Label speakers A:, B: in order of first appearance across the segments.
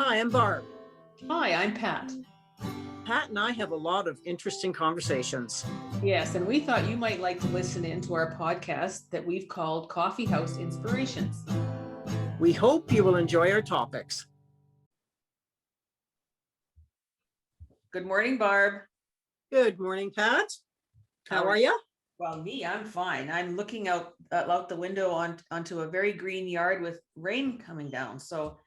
A: Hi, I'm Barb.
B: Hi, I'm Pat.
A: Pat and I have a lot of interesting conversations.
B: Yes, and we thought you might like to listen in to our podcast that we've called Coffee House Inspirations.
A: We hope you will enjoy our topics.
B: Good morning, Barb.
A: Good morning, Pat. How are you?
B: Well, I'm fine. I'm looking out the window onto a very green yard with rain coming down. So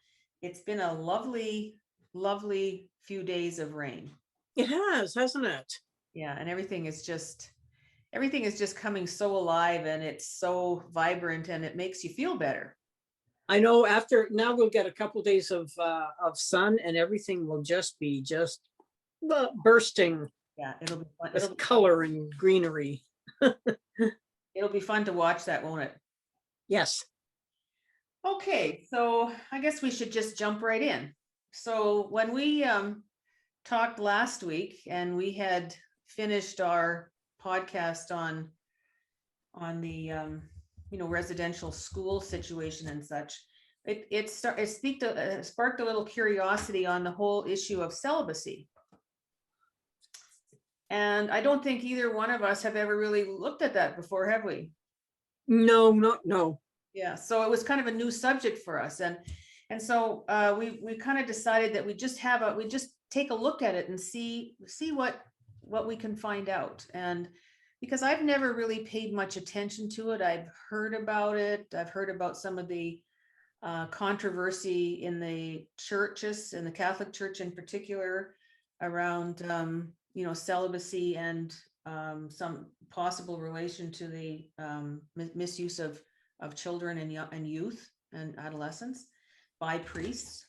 B: it's been a lovely, lovely few days of rain.
A: It has, hasn't it?
B: Yeah, and everything is just coming so alive, and it's so vibrant, and it makes you feel better.
A: I know now we'll get a couple of days of sun, and everything will just be bursting.
B: Yeah, it'll be fun.
A: With color and greenery.
B: It'll be fun to watch that, won't it?
A: Yes.
B: Okay, so I guess we should just jump right in. So when we talked last week and we had finished our podcast on the residential school situation and such, it sparked a little curiosity on the whole issue of celibacy. And I don't think either one of us have ever really looked at that before, have we?
A: No.
B: Yeah, so it was kind of a new subject for us, and so we kind of decided that we just take a look at it and see what we can find out. And because I've never really paid much attention to it, I've heard about it. I've heard about some of the controversy in the churches, in the Catholic Church in particular, around celibacy and some possible relation to the misuse of children and youth and adolescents by priests.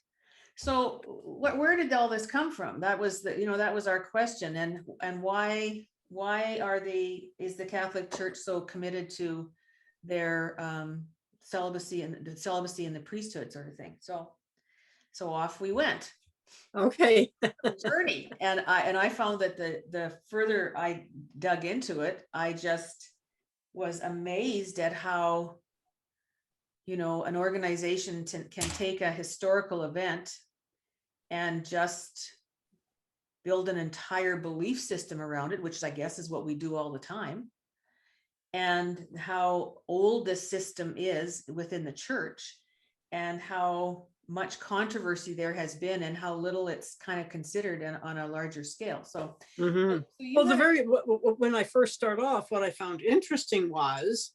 B: So where did all this come from? That was that was our question. And why is the Catholic Church so committed to their celibacy and the priesthood sort of thing? So off we went.
A: Okay.
B: Journey. And I found that the further I dug into it, I just was amazed at how an organization can take a historical event and just build an entire belief system around it, which I guess is what we do all the time, and how old this system is within the church, and how much controversy there has been, and how little it's kind of considered on a larger scale. So,
A: when I first start off, what I found interesting was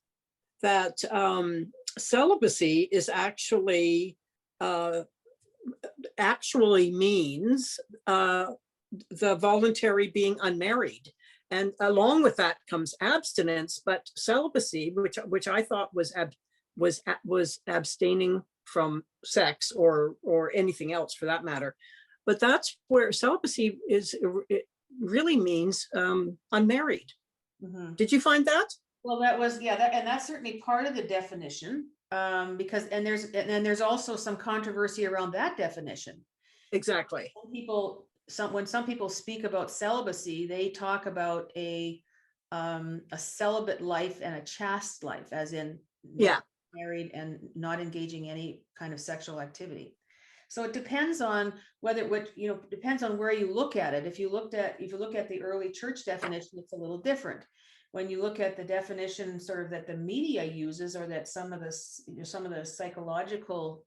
A: that celibacy is actually means the voluntary being unmarried, and along with that comes abstinence. But celibacy, which I thought was abstaining from sex or anything else for that matter, but that's where celibacy it really means unmarried. Mm-hmm. Did you find that?
B: Well, that's certainly part of the definition, because there's also some controversy around that definition.
A: Exactly.
B: When some people speak about celibacy, they talk about a celibate life and a chaste life, as in married and not engaging any kind of sexual activity. So it depends on depends on where you look at it. If you look at the early church definition, it's a little different. When you look at the definition sort of that the media uses, or that some of the psychological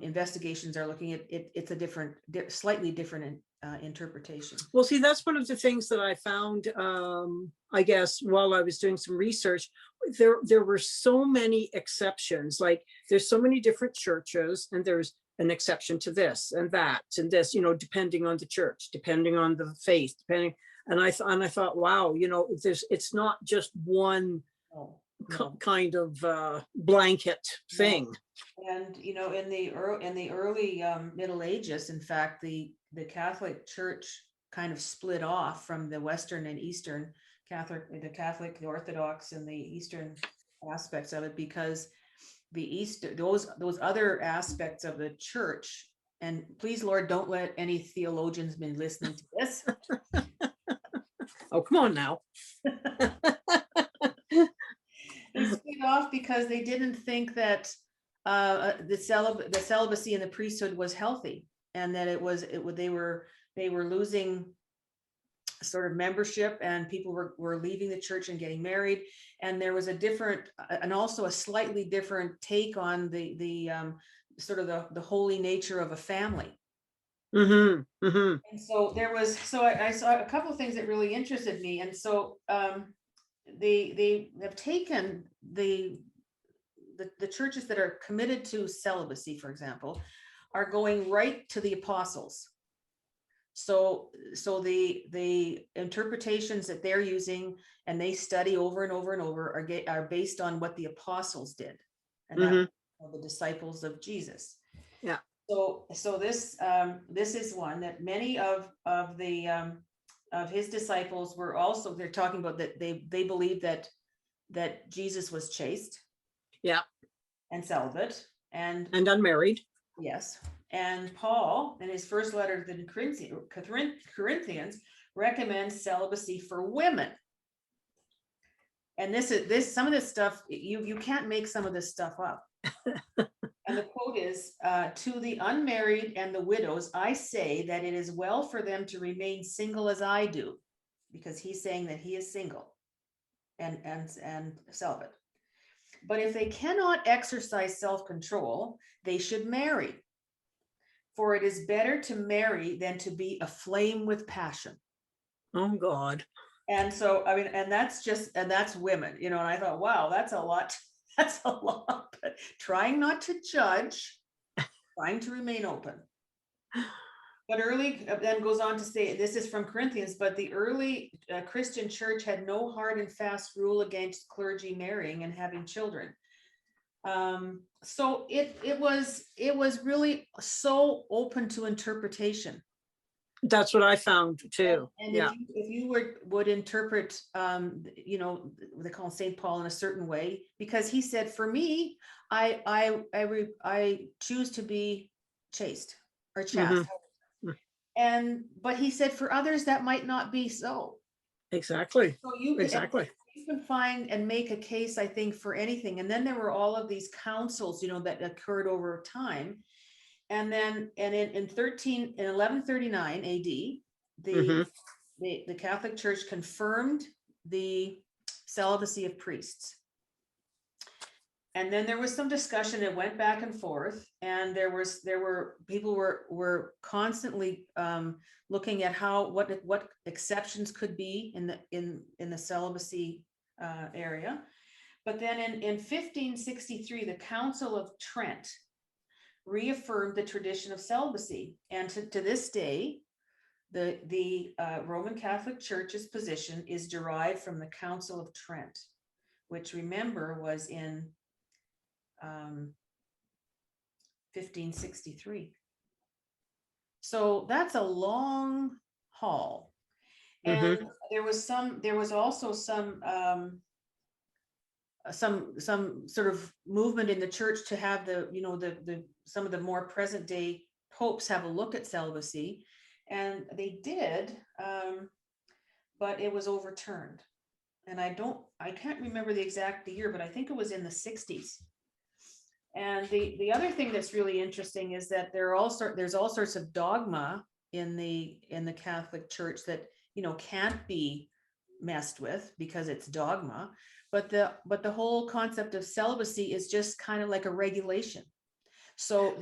B: investigations are looking at it, it's a slightly different interpretation.
A: Well, see, that's one of the things that I found, I guess, while I was doing some research. There were so many exceptions. Like, there's so many different churches, and there's an exception to this and that and this, depending on the church, depending on the faith, depending. And I thought, wow, it's not just one kind of blanket thing.
B: And in the early Middle Ages, in fact, the Catholic Church kind of split off from the Western and Eastern the Orthodox and the Eastern aspects of it, because those other aspects of the church, and please, Lord, don't let any theologians be listening to this.
A: Oh, come on now.
B: They split off because they didn't think that the celibacy in the priesthood was healthy, and that they were losing sort of membership, and people were leaving the church and getting married, and there was a different and also a slightly different take on the sort of the holy nature of a family.
A: Mm-hmm. Mm-hmm.
B: And so I saw a couple of things that really interested me, and so they have taken the churches that are committed to celibacy, for example, are going right to the apostles. So the interpretations that they're using and they study over and over and over are based on what the apostles did, and that the disciples of Jesus.
A: Yeah.
B: So this is one that many of his disciples were also, they're talking about that they believe that Jesus was chaste.
A: Yeah.
B: And celibate and
A: unmarried.
B: Yes. And Paul, in his first letter to the Corinthians, recommends celibacy for women. And some of this stuff, you can't make some of this stuff up. And the quote is, to the unmarried and the widows, I say that it is well for them to remain single as I do, because he's saying that he is single and celibate. But if they cannot exercise self-control, they should marry. For it is better to marry than to be aflame with passion.
A: Oh God.
B: And so, I mean, and that's women, and I thought, wow, that's a lot. That's a lot. But trying not to judge, trying to remain open. But then goes on to say, this is from Corinthians, but the early Christian church had no hard and fast rule against clergy marrying and having children. So it was really so open to interpretation.
A: That's what I found too.
B: And
A: yeah.
B: if you would interpret, they call St. Paul in a certain way, because he said, for me, I choose to be chaste or chaste. Mm-hmm. But he said, for others, that might not be so.
A: Exactly.
B: So you can find and make a case, I think, for anything. And then there were all of these councils, that occurred over time. And then, in 1139 AD, the Catholic Church confirmed the celibacy of priests. And then there was some discussion. It went back and forth, and people were constantly looking at what exceptions could be in the celibacy area. But then in 1563, the Council of Trent reaffirmed the tradition of celibacy, and to this day, the Roman Catholic Church's position is derived from the Council of Trent, which, remember, was in 1563. So that's a long haul. And there was also some sort of movement in the church to have some of the more present day popes have a look at celibacy, and they did, but it was overturned. And I can't remember the exact year, but I think it was in the 60s. And the other thing that's really interesting is that there's all sorts of dogma in the Catholic Church that can't be messed with because it's dogma. But the whole concept of celibacy is just kind of like a regulation. So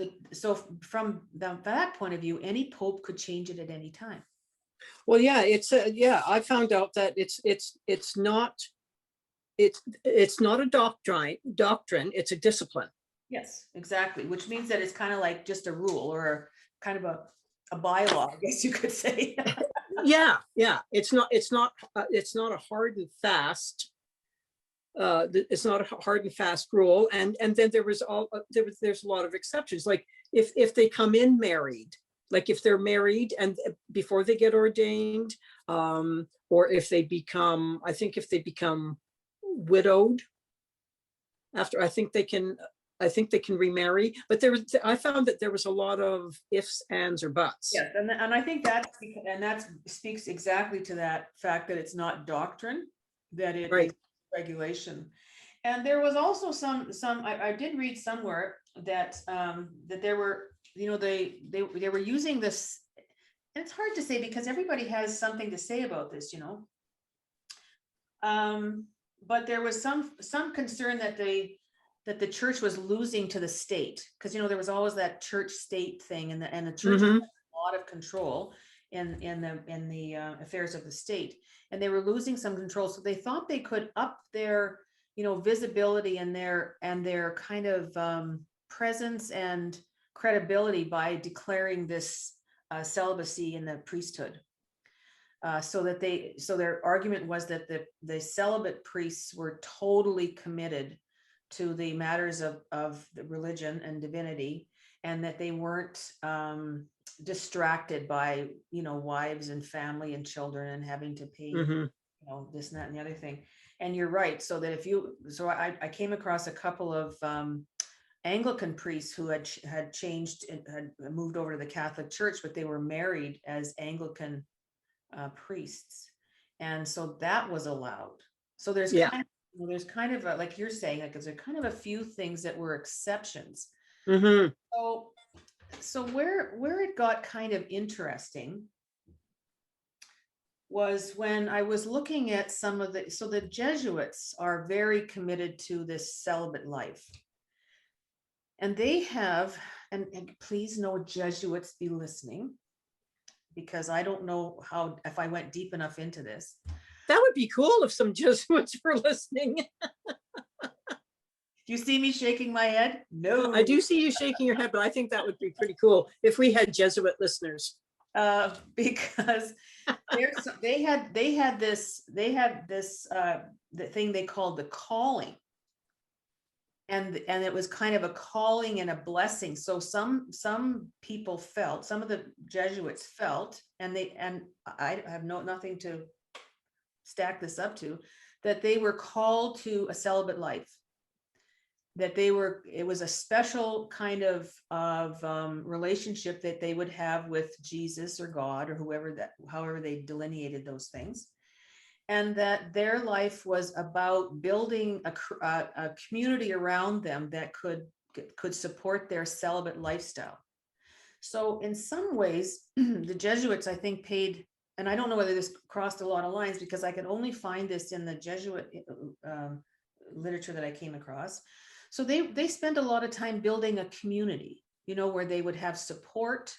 B: from that point of view, any pope could change it at any time.
A: Well, yeah, I found out that it's not a doctrine, it's a discipline.
B: Yes, exactly. Which means that it's kind of like just a rule or kind of a bylaw, I guess you could say.
A: Yeah. It's not a hard and fast. It's not a hard and fast rule, and then there's a lot of exceptions. Like if they come in married, like if they're married and before they get ordained, or if they become widowed after, I think they can remarry. But I found that there was a lot of ifs, ands, or buts.
B: Yes, and I think that speaks exactly to that fact that it's not doctrine, that it is regulation. And there was also I did read somewhere that that there were, they were using this, and it's hard to say because everybody has something to say about this, but there was some concern that the church was losing to the state, because there was always that church state thing, and the church had
A: Hmm.
B: a lot of control in the affairs of the state, and they were losing some control, so they thought they could up their visibility and their kind of presence and credibility by declaring this celibacy in the priesthood. So their argument was that the celibate priests were totally committed to the matters of the religion and divinity, and that they weren't distracted by wives and family and children and having to pay
A: Hmm.
B: this and that and the other thing. And you're right. So that I came across a couple of Anglican priests who had changed and had moved over to the Catholic Church, but they were married as Anglican priests, and so that was allowed. So there's
A: Yeah.
B: there's kind of like you're saying, like, there's kind of a few things that were exceptions.
A: Hmm.
B: So where it got kind of interesting was when I was looking at some of the Jesuits are very committed to this celibate life, and they have, and please no Jesuits be listening, because I don't know if I went deep enough into this.
A: That would be cool if some Jesuits were listening.
B: Do you see me shaking my head? No.
A: I do see you shaking your head, but I think that would be pretty cool if we had Jesuit listeners.
B: Because they had this the thing they called the calling, and it was kind of a calling and a blessing. So some people felt, some of the Jesuits felt, and I have nothing to stack this up to, that they were called to a celibate life, that it was a special kind of relationship that they would have with Jesus or God or however they delineated those things, and that their life was about building a community around them that could support their celibate lifestyle. So in some ways, the Jesuits, I think, paid, and I don't know whether this crossed a lot of lines, because I could only find this in the Jesuit literature that I came across. So they spent a lot of time building a community, where they would have support,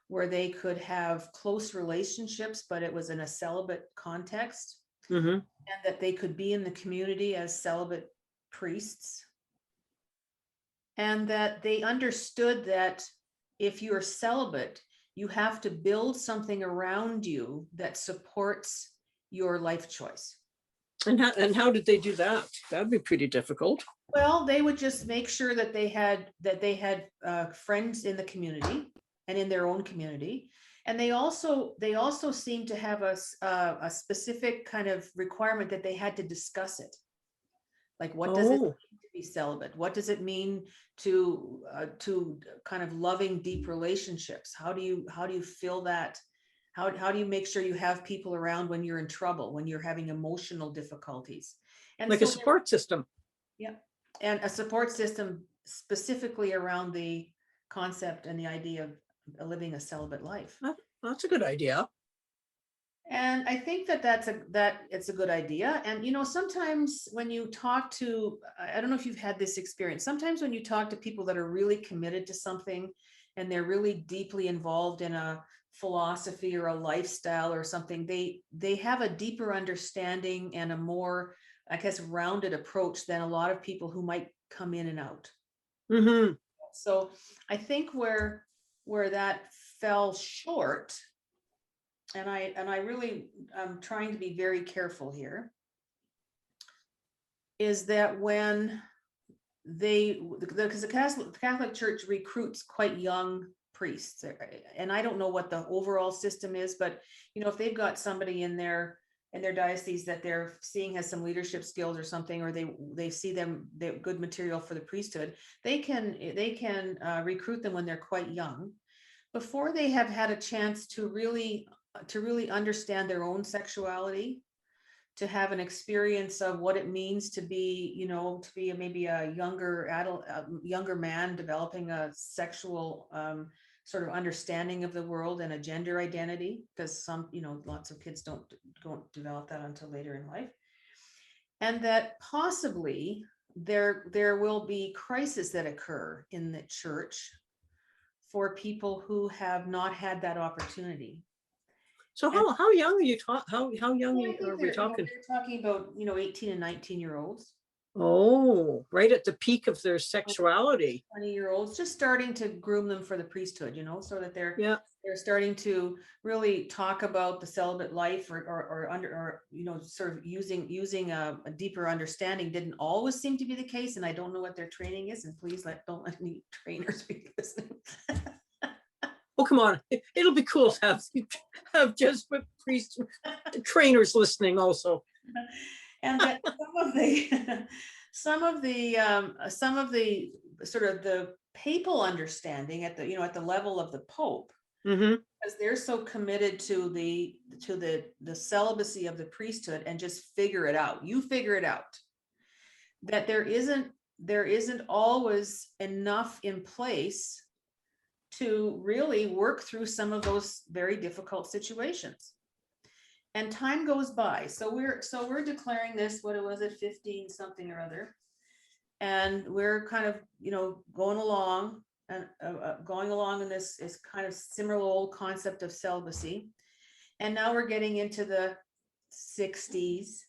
B: where they could have close relationships, but it was in a celibate context,
A: Hmm.
B: and that they could be in the community as celibate priests, and that they understood that if you're celibate, you have to build something around you that supports your life choice.
A: And how did they do that? That'd be pretty difficult.
B: Well, they would just make sure that they had friends in the community and in their own community, and they also seem to have a specific kind of requirement that they had to discuss it. Like, what does it mean to be celibate? What does it mean to kind of loving deep relationships? How do you feel that? How do you make sure you have people around when you're in trouble, when you're having emotional difficulties? And
A: like
B: so
A: a support system.
B: Yeah, and a support system specifically around the concept and the idea of living a celibate life.
A: That's a good idea.
B: And I think that it's a good idea. And sometimes when you talk to, I don't know if you've had this experience, sometimes when you talk to people that are really committed to something, and they're really deeply involved in a philosophy or a lifestyle or something, they have a deeper understanding and a more, I guess, rounded approach than a lot of people who might come in and out.
A: Hmm.
B: So I think where that fell short, and I really am trying to be very careful here, is that when because the Catholic Church recruits quite young priests, and I don't know what the overall system is, but if they've got somebody in their diocese that they're seeing has some leadership skills or something, or they see they're good material for the priesthood, they can recruit them when they're quite young, before they have had a chance to really understand their own sexuality, to have an experience of what it means to be, you know, to be maybe a younger adult, younger man developing a sexual sort of understanding of the world and a gender identity, because some, you know, lots of kids don't develop that until later in life. And that possibly there will be crises that occur in the church for people who have not had that opportunity.
A: So how young are you how young are we
B: You know,
A: talking?
B: they're talking about, you know, 18 and 19-year-olds.
A: Oh, right at the peak of their sexuality.
B: 20-year-olds, just starting to groom them for the priesthood, you know, so that they're
A: Yeah.
B: starting to really talk about the celibate life, or you know, sort of using a deeper understanding. Didn't always seem to be the case, and I don't know what their training is, and please don't let any trainers be listening.
A: Oh, come on. It'll be cool to have Jesuit priests, trainers listening also.
B: And that some of the sort of the papal understanding at the, you know, at the level of the Pope,
A: Mm-hmm.
B: because they're so committed to the celibacy of the priesthood and just figure it out. You figure it out. That there isn't always enough in place to really work through some of those very difficult situations. And time goes by. So we're declaring this, what was it, 15 something or other. And we're kind of, you know, going along in this is kind of similar old concept of celibacy. And now we're getting into the 60s,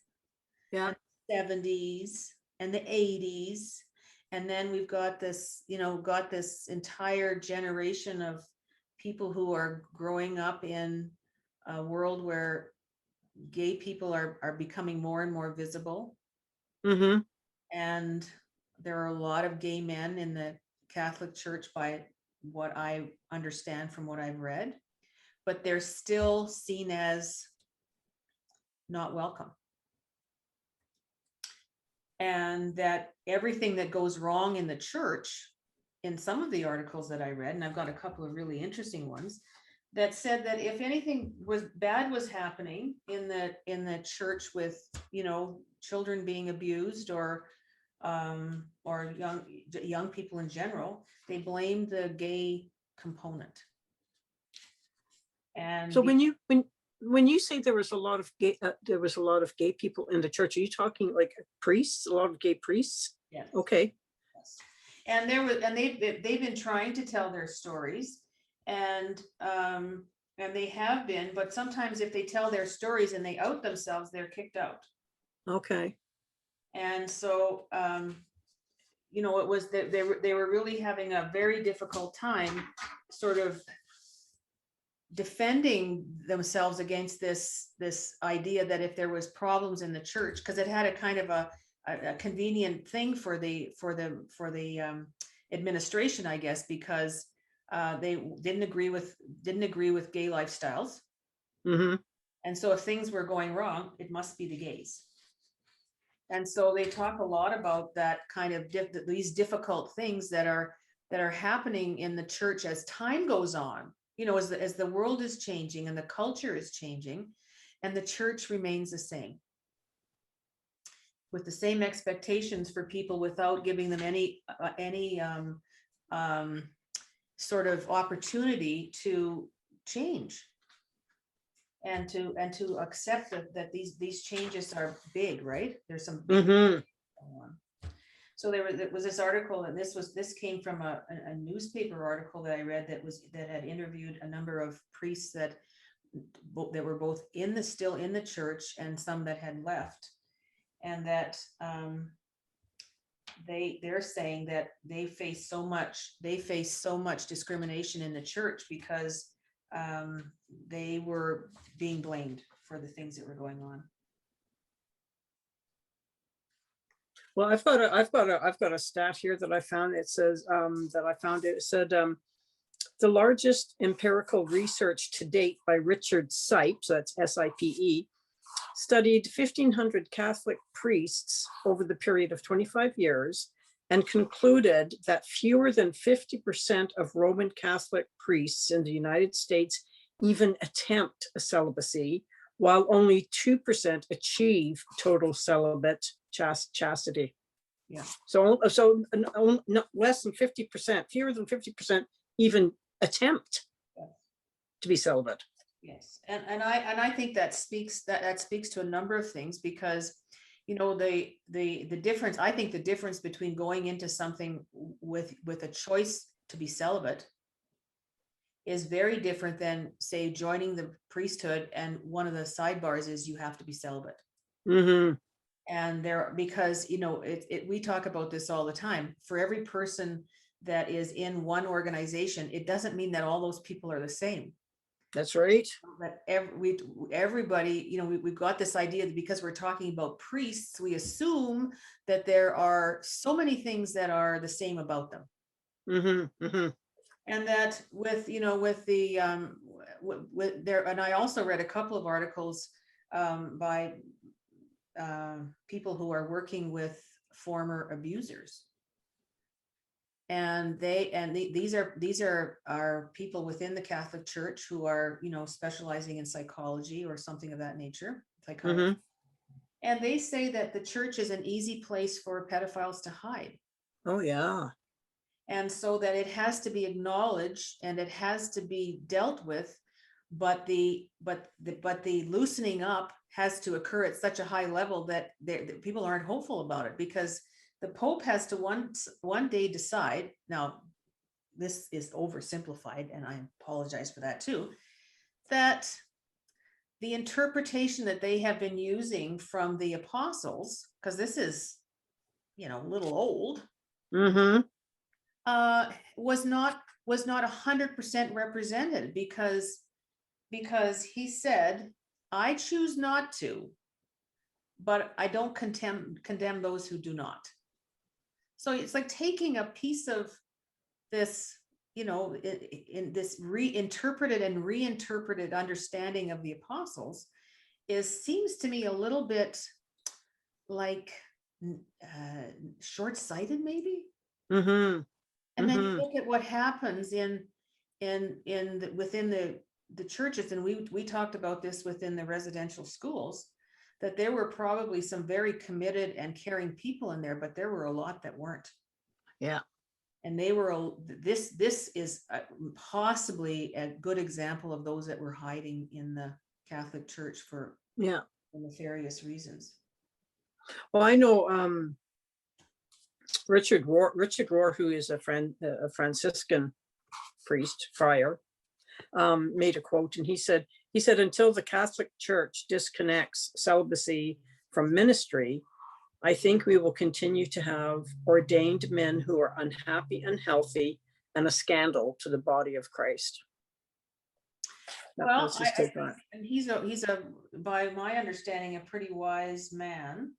A: Yeah.
B: and 70s, and the 80s. And then we've got this, you know, this entire generation of people who are growing up in a world where gay people are becoming more and more visible.
A: Mm-hmm.
B: And there are a lot of gay men in the Catholic Church, by what I understand from what I've read, but they're still seen as not welcome. And that everything that goes wrong in the church, in some of the articles that I read, and I've got a couple of really interesting ones, that said that if anything bad was happening in the church with, you know, children being abused, or young people in general, they blamed the gay component. And
A: so when you say there was a lot of gay people in the church, are you talking like priests, a lot of gay priests?
B: yes.
A: Okay.
B: Yes. And they've been trying to tell their stories, and they have been, but sometimes if they tell their stories and they out themselves, they're kicked out.
A: Okay.
B: And so you know, it was that they were really having a very difficult time sort of defending themselves against this idea that if there was problems in the church, because it had a kind of a convenient thing for the administration, I guess, because they didn't agree with gay lifestyles.
A: Mm-hmm.
B: And so if things were going wrong, it must be the gays. And so they talk a lot about that kind of these difficult things that are happening in the church as time goes on, you know, as the world is changing and the culture is changing, and the church remains the same, with the same expectations for people, without giving them any sort of opportunity to change and to accept that these changes are big, right? There's some big
A: Mm-hmm.
B: So there was this article, and this came from a newspaper article that I read that had interviewed a number of priests that were both still in the church, and some that had left, and that they're saying that they face so much discrimination in the church because they were being blamed for the things that were going on.
A: Well, I've got a stat here that I found. It says it said the largest empirical research to date by Richard Sipe, so that's SIPE, studied 1,500 Catholic priests over the period of 25 years and concluded that fewer than 50% of Roman Catholic priests in the United States even attempt a celibacy, while only 2% achieve total celibate chastity.
B: Yeah.
A: So less than 50%, fewer than 50% even attempt to be celibate.
B: Yes, and I think that speaks to a number of things, because the difference, I think the difference between going into something with a choice to be celibate is very different than, say, joining the priesthood and one of the sidebars is you have to be celibate.
A: Mm-hmm.
B: And because we talk about this all the time. For every person that is in one organization, it doesn't mean that all those people are the same.
A: That's right.
B: But everybody, we've got this idea that because we're talking about priests, we assume that there are so many things that are the same about them.
A: Mm-hmm. Mm-hmm.
B: And that with there, and I also read a couple of articles by people who are working with former abusers. And these are people within the Catholic Church who are, specializing in psychology or something of that nature, psychology. Mm-hmm. And they say that the church is an easy place for pedophiles to hide.
A: Oh, yeah.
B: And so that it has to be acknowledged and it has to be dealt with, but the loosening up has to occur at such a high level that people aren't hopeful about it, because the Pope has to one day decide. Now, this is oversimplified, and I apologize for that too, that the interpretation that they have been using from the apostles, because this is, a little old,
A: mm-hmm.
B: was not 100% represented, because he said, I choose not to, but I don't condemn those who do not. So it's like taking a piece of this, in this reinterpreted and reinterpreted understanding of the apostles seems to me a little bit like short-sighted, maybe.
A: Mm-hmm.
B: And then you look at what happens within the churches, and we talked about this within the residential schools, that there were probably some very committed and caring people in there, but there were a lot that weren't.
A: Yeah. And
B: they were, this is possibly a good example of those that were hiding in the Catholic Church for nefarious reasons.
A: Well, I know Richard Rohr, who is a Franciscan priest, friar, made a quote, and he said, until the Catholic Church disconnects celibacy from ministry, I think we will continue to have ordained men who are unhappy, unhealthy, and a scandal to the body of Christ.
B: Well, and he's a, by my understanding, a pretty wise man.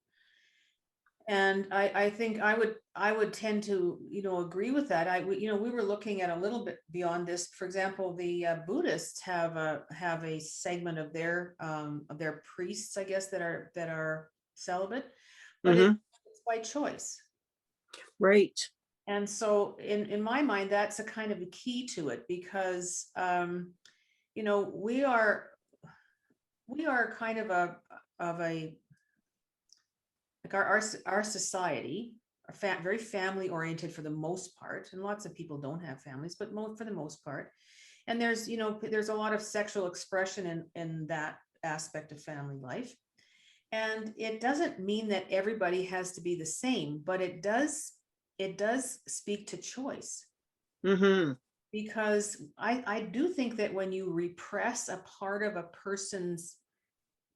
B: And I think I would tend to, agree with that. We were looking at a little bit beyond this. For example, the Buddhists have a segment of their priests, I guess, that are celibate, but it's by choice.
A: Right.
B: And so in my mind, that's a kind of a key to it, because, we are kind of a like our society are very family oriented for the most part, and lots of people don't have families, but for the most part. And there's a lot of sexual expression in that aspect of family life. And it doesn't mean that everybody has to be the same, but it does speak to choice.
A: Mm-hmm.
B: Because I do think that when you repress a part of a person's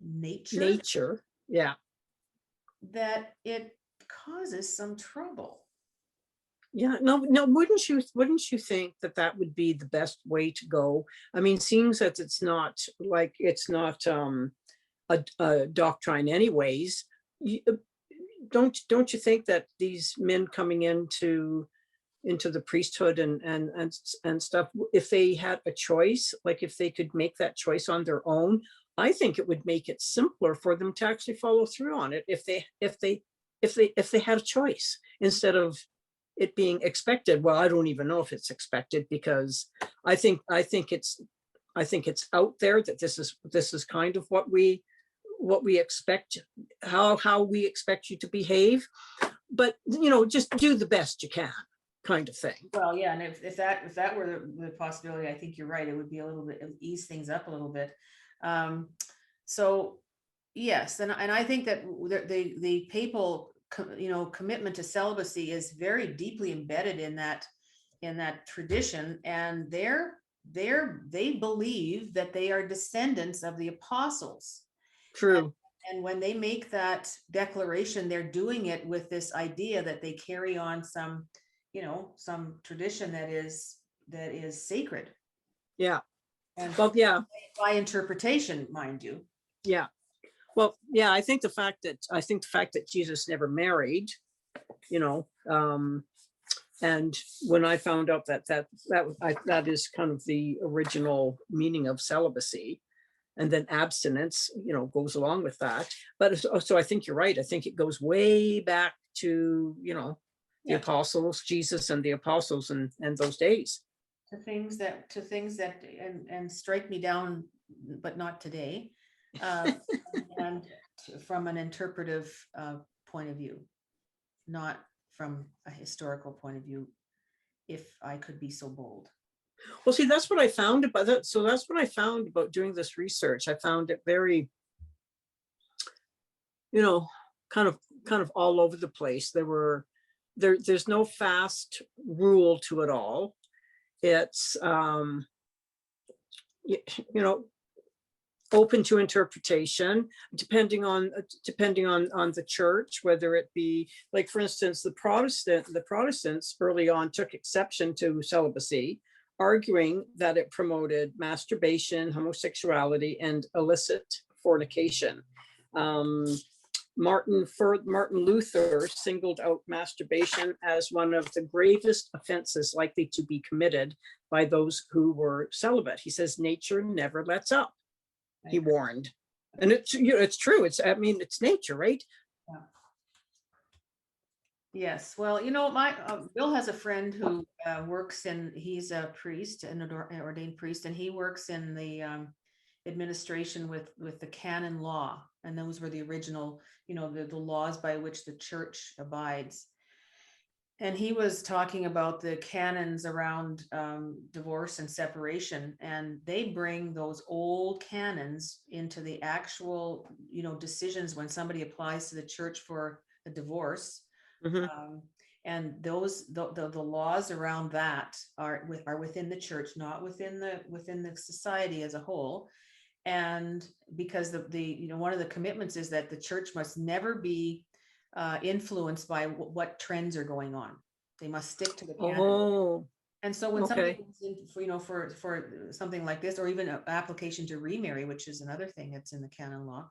B: nature,
A: yeah,
B: that it causes some trouble.
A: Yeah, no, wouldn't you think that would be the best way to go? I mean, seeing that it's not a doctrine anyways, don't you think that these men coming into the priesthood and stuff, if they had a choice, like if they could make that choice on their own, I think it would make it simpler for them to actually follow through on it if they had a choice, instead of it being expected. Well, I don't even know if it's expected, because I think I think it's out there that this is kind of what we expect, how we expect you to behave. But, just do the best you can, kind of thing.
B: Well, yeah, and if that were the possibility, I think you're right. It would be a little bit, ease things up a little bit. So yes, and I think that the papal commitment to celibacy is very deeply embedded in that tradition, and they believe that they are descendants of the apostles.
A: True.
B: And when they make that declaration, they're doing it with this idea that they carry on some tradition that is sacred.
A: Yeah.
B: And
A: well, yeah,
B: by interpretation, mind you.
A: Yeah. Well, yeah, I think the fact that Jesus never married, and when I found out that is kind of the original meaning of celibacy, and then abstinence, goes along with that. But so I think you're right. I think it goes way back to, the apostles, Jesus and the apostles, and those days.
B: To things that and strike me down, but not today. And from an interpretive point of view, not from a historical point of view, if I could be so bold.
A: Well, see, that's what I found about that. So that's what I found about doing this research. I found it very, kind of all over the place. There's no fast rule to it all. It's, open to interpretation, depending on the church, whether it be, like, for instance, the Protestants early on took exception to celibacy, arguing that it promoted masturbation, homosexuality, and illicit fornication. Martin Luther singled out masturbation as one of the gravest offenses likely to be committed by those who were celibate. He says, nature never lets up, he warned. And it's true. It's nature, right?
B: Yeah. Yes. Well, my Bill has a friend who he's a priest, an ordained priest, and he works in the administration with the canon law. And those were the original, the laws by which the church abides. And he was talking about the canons around divorce and separation, and they bring those old canons into the actual, decisions when somebody applies to the church for a divorce.
A: Mm-hmm.
B: And those the laws around that are within the church, not within the society as a whole. And because the one of the commitments is that the church must never be influenced by what trends are going on. They must stick to the canon.
A: Oh.
B: And so when somebody comes in for something like this, or even an application to remarry, which is another thing that's in the canon law,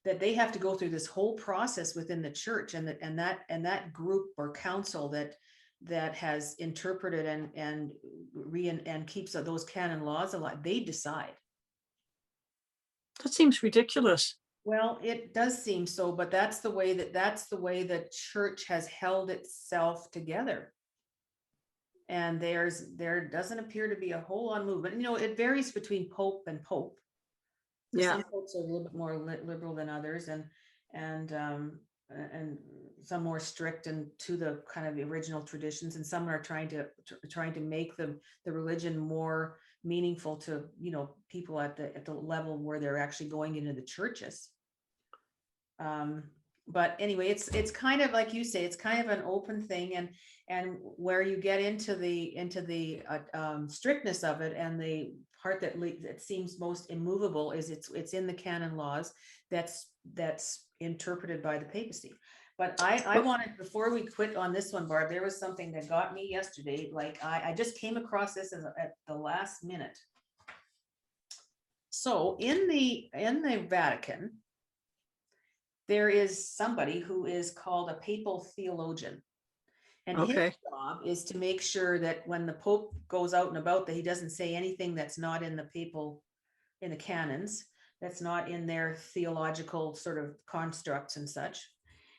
B: that they have to go through this whole process within the church, and that group or council that has interpreted and keeps those canon laws alive, they decide.
A: That seems ridiculous.
B: Well, it does seem so, but that's the way the church has held itself together. And there doesn't appear to be a whole lot of movement. It varies between pope and pope.
A: Yeah.
B: Some popes are a little bit more liberal than others, and some more strict and to the kind of the original traditions, and some are trying to make the religion more meaningful to people at the level where they're actually going into the churches. But anyway, it's kind of like you say, it's kind of an open thing, and where you get into the strictnness of it, and the part that seems most immovable is it's in the canon laws that's interpreted by the papacy. But I wanted, before we quit on this one, Barb, there was something that got me yesterday. Like I just came across this at the last minute. So in the Vatican, there is somebody who is called a papal theologian. And his job is to make sure that when the Pope goes out and about, that he doesn't say anything that's not in the canons, that's not in their theological sort of constructs and such.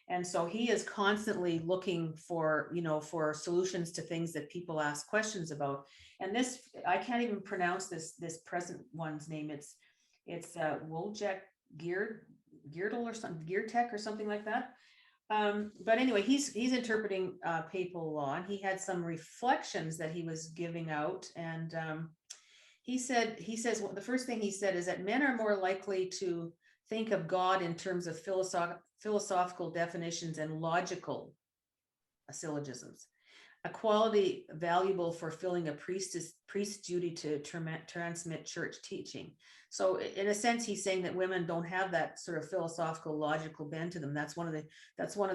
B: And so he is constantly looking for, for solutions to things that people ask questions about. And this, I can't even pronounce this present one's name. It's Wojciech Girdle or something, Geartech or something like that. But anyway, he's interpreting papal law, and he had some reflections that he was giving out. And he says, well, the first thing he said is that men are more likely to think of God in terms of philosophical definitions and logical syllogisms, a quality valuable for filling a priest's duty to transmit church teaching. So in a sense, he's saying that women don't have that sort of philosophical, logical bend to them. That's one of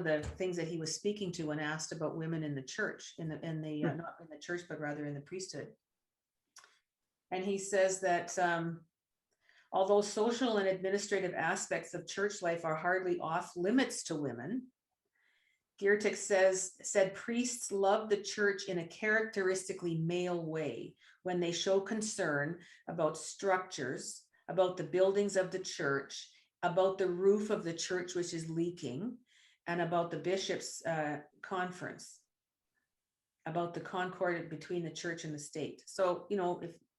B: the things that he was speaking to when asked about women in the church, not in the church, but rather in the priesthood. And he says that although social and administrative aspects of church life are hardly off limits to women, Geertich said priests love the church in a characteristically male way when they show concern about structures, about the buildings of the church, about the roof of the church which is leaking, and about the bishop's conference, about the concord between the church and the state. So,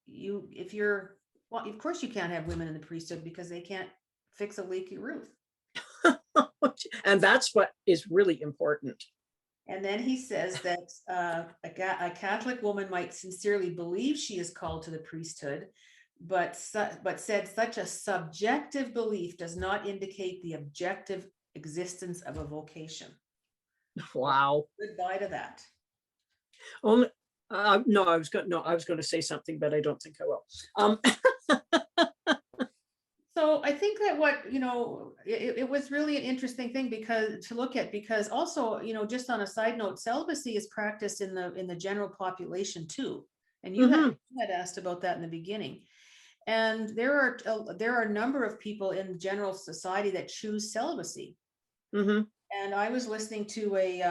B: if you're, well, of course you can't have women in the priesthood because they can't fix a leaky roof.
A: And that's what is really important.
B: And then he says that a Catholic woman might sincerely believe she is called to the priesthood, but said such a subjective belief does not indicate the objective existence of a vocation.
A: Wow.
B: Goodbye to that.
A: Only, no, I was going to say something, but I don't think I will.
B: So I think that it was really an interesting thing to look at, because also, just on a side note, celibacy is practiced in the general population too. And you had asked about that in the beginning. And there are a number of people in general society that choose celibacy. And I was listening to a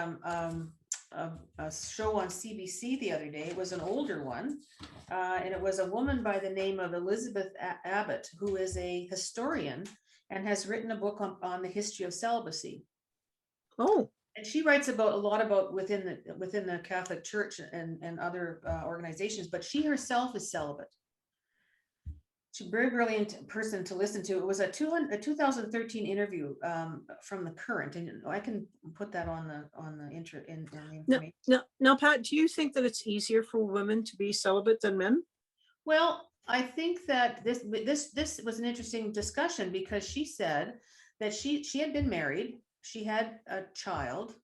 B: show on CBC the other day. It was an older one, and it was a woman by the name of Elizabeth Abbott, who is a historian and has written a book on the history of celibacy.
A: Oh.
B: And she writes a lot about within the Catholic Church and other organizations, but she herself is celibate. She's a very brilliant person to listen to. It was a 2013 interview from The Current, and I can put that on the information.
A: Now, Pat, do you think that it's easier for women to be celibate than men?
B: Well, I think that this was an interesting discussion, because she said that she had been married, she had a child,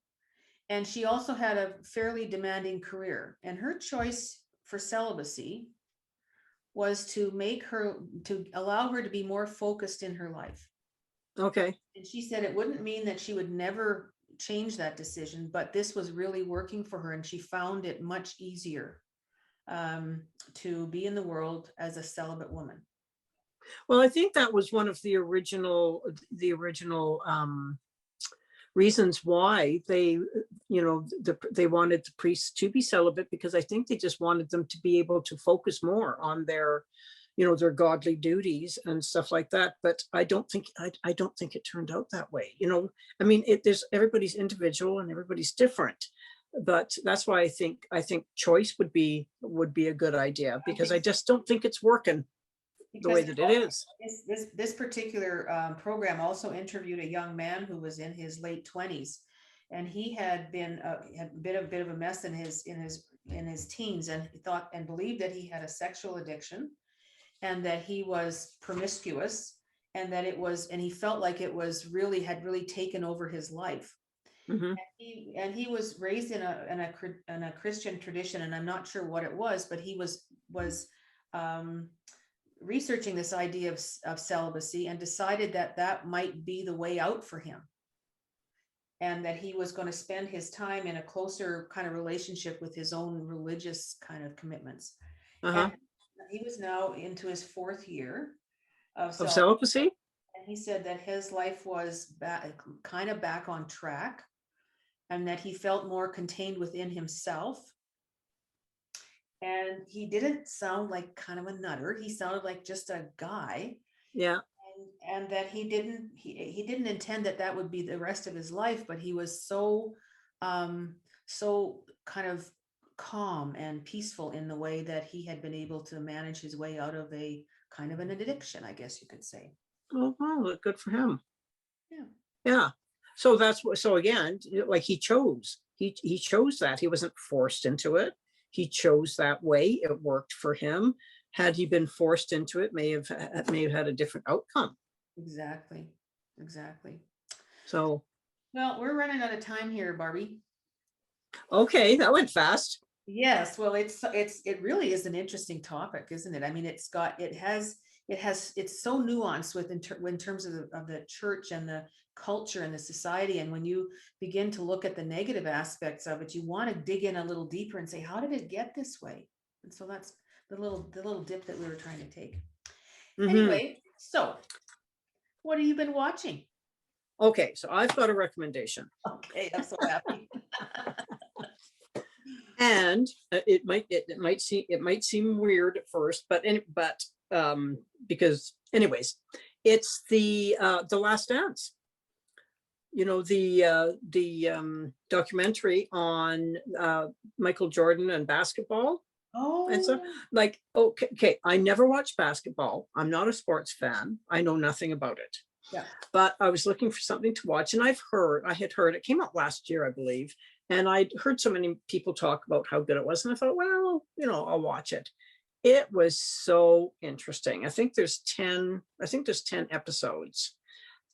B: and she also had a fairly demanding career, and her choice for celibacy was to allow her to be more focused in her life.
A: Okay.
B: And she said it wouldn't mean that she would never change that decision, but this was really working for her, and she found it much easier to be in the world as a celibate woman.
A: Well, I think that was one of the original reasons why they wanted the priests to be celibate, because I think they just wanted them to be able to focus more on their godly duties and stuff like that. But I don't think it turned out that way. I mean, there's everybody's individual and everybody's different. But that's why I think choice would be a good idea, because I just don't think it's working the way that it is.
B: This particular program also interviewed a young man who was in his late 20s, and he had been a bit of a mess in his teens, and thought and believed that he had a sexual addiction, and that he was promiscuous, and that and he felt like it had really taken over his life. And he was raised in a Christian tradition, and I'm not sure what it was, but he was researching this idea of celibacy, and decided that might be the way out for him, and that he was going to spend his time in a closer kind of relationship with his own religious kind of commitments. And he was now into his 4th year of
A: celibacy,
B: and he said that his life was kind of back on track, and that he felt more contained within himself. And he didn't sound like kind of a nutter. He sounded like just a guy.
A: Yeah.
B: and that he didn't intend that that would be the rest of his life, but he was so so kind of calm and peaceful in the way that he had been able to manage his way out of a kind of an addiction, I guess you could say.
A: Oh, wow, good for him.
B: Yeah.
A: Yeah. So that's what, so again, like he chose that. He wasn't forced into it. He chose that way. It worked for him. Had he been forced into it, may have had a different outcome.
B: Exactly.
A: So,
B: Well, we're running out of time here, Barbie.
A: okay, that went fast.
B: Yes, well, it really is an interesting topic, isn't it? I mean, it's so nuanced in terms of the church and the culture and the society. And when you begin to look at the negative aspects of it, you want to dig in a little deeper and say, how did it get this way? And so that's the little dip that we were trying to take. Anyway, so what have you been watching?
A: Okay, so I've got a recommendation.
B: Okay, I'm so happy.
A: And it might seem weird at first, but because anyways, it's the Last Dance. You know, the documentary on Michael Jordan and basketball.
B: Oh,
A: and so like, okay, I never watched basketball. I'm not a sports fan. I know nothing about it.
B: yeah.
A: But I was looking for something to watch, and I had heard it came out last year, I believe, and I'd heard so many people talk about how good it was, and I thought, well, I'll watch it. It was so interesting. I think there's 10 episodes.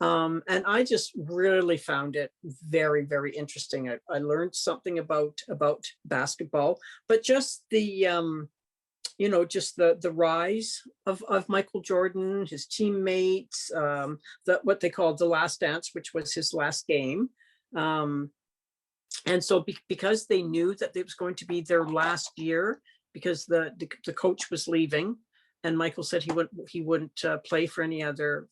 A: And I just really found it very, very interesting. I learned something about basketball, but just the just the rise of Michael Jordan, his teammates, what they called the Last Dance, which was his last game. And so because they knew that it was going to be their last year, because the coach was leaving, and Michael said he wouldn't play for any other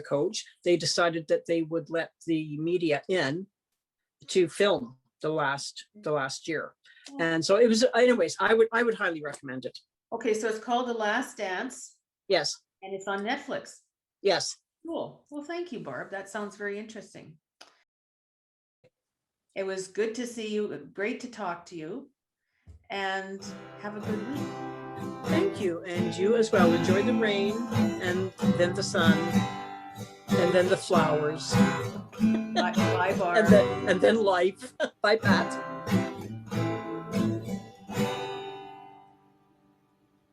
A: coach, they decided that they would let the media in to film the last year. And so it was, anyways, I would highly recommend it.
B: Okay, so it's called The Last Dance.
A: Yes.
B: And it's on Netflix.
A: Yes.
B: Cool. Well, thank you, Barb. That sounds very interesting. It was good to see you. Great to talk to you. And have a good week.
A: Thank you. And you as well. Enjoy the rain, and then the sun, and then the flowers.
B: Bye, Barb.
A: and then life. Bye, Pat.